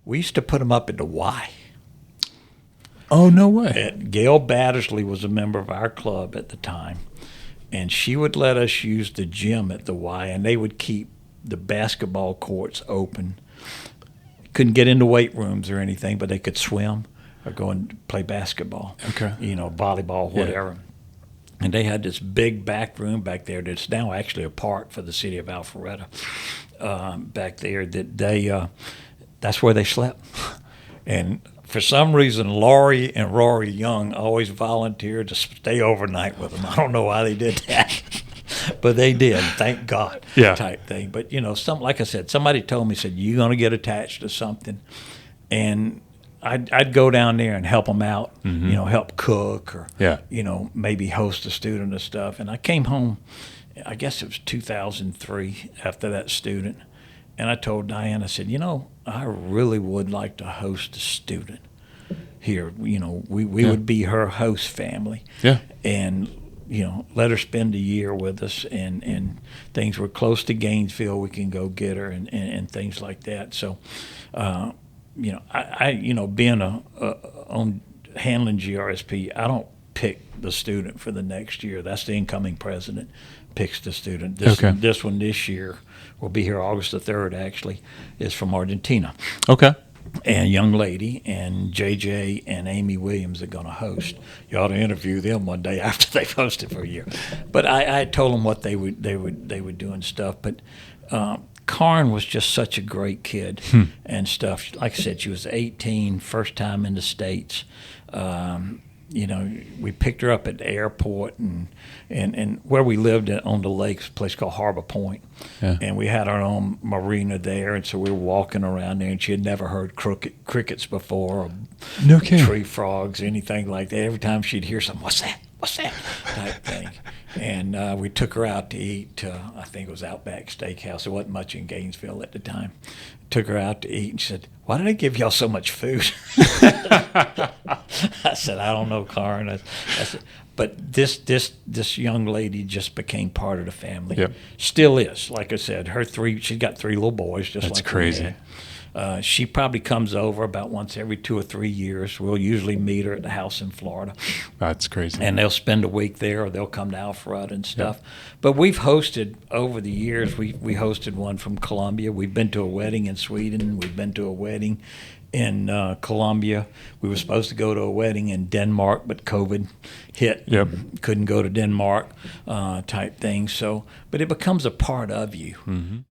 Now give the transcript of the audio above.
We used to put them up at the Y. Oh, no way. Gail Battersley was a member of our club at the time, and she would let us use the gym at the Y, and they would keep the basketball courts open. Couldn't get into weight rooms or anything, but they could swim or go and play basketball. Okay. Volleyball, whatever. Yeah. And they had this big back room back there that's now actually a park for the city of Alpharetta back there. That's where they slept. And for some reason, Laurie and Rory Young always volunteered to stay overnight with them. I don't know why they did that, but they did. Thank God, type thing. But like I said, somebody told me, said, "You're going to get attached to something," and I'd go down there and help them out. Help cook or maybe host a student and stuff. And I came home, I guess it was 2003 after that student. And I told Diane, I said, I really would like to host a student here. We would be her host family. Yeah. And, let her spend a year with us. And things were close to Gainesville. We can go get her and things like that. So, I being on handling GRSP, I don't pick the student for the next year. That's the incoming president picks the student. This one this year will be here August the 3rd, actually, is from Argentina. Okay. And young lady, and JJ and Amy Williams are going to host. You ought to interview them one day after they've hosted for a year. But I told them what they would do and stuff. But Karn was just such a great kid and stuff. Like I said, she was 18, first time in the States. We picked her up at the airport and where we lived on the lakes, a place called Harbor Point. Yeah. And we had our own marina there, and so we were walking around there, and she had never heard crickets before, or tree frogs, anything like that. Every time she'd hear something, what's that type thing. And we took her out to eat. I think it was Outback Steakhouse. There wasn't much in Gainesville at the time. Took her out to eat, and she said, "Why do they give y'all so much food?" I said, "I don't know, Karen." I said, but this young lady just became part of the family. Yep. Still is. Like I said, she's got 3 little boys. That's like crazy. She probably comes over about once every 2 or 3 years. We'll usually meet her at the house in Florida. That's crazy. And they'll spend a week there, or they'll come to Alpharetta and stuff. Yep. But we've hosted over the years. We hosted one from Colombia. We've been to a wedding in Sweden. We've been to a wedding in Colombia. We were supposed to go to a wedding in Denmark, but COVID hit. Yep. Couldn't go to Denmark type thing. So, but it becomes a part of you. Mm-hmm.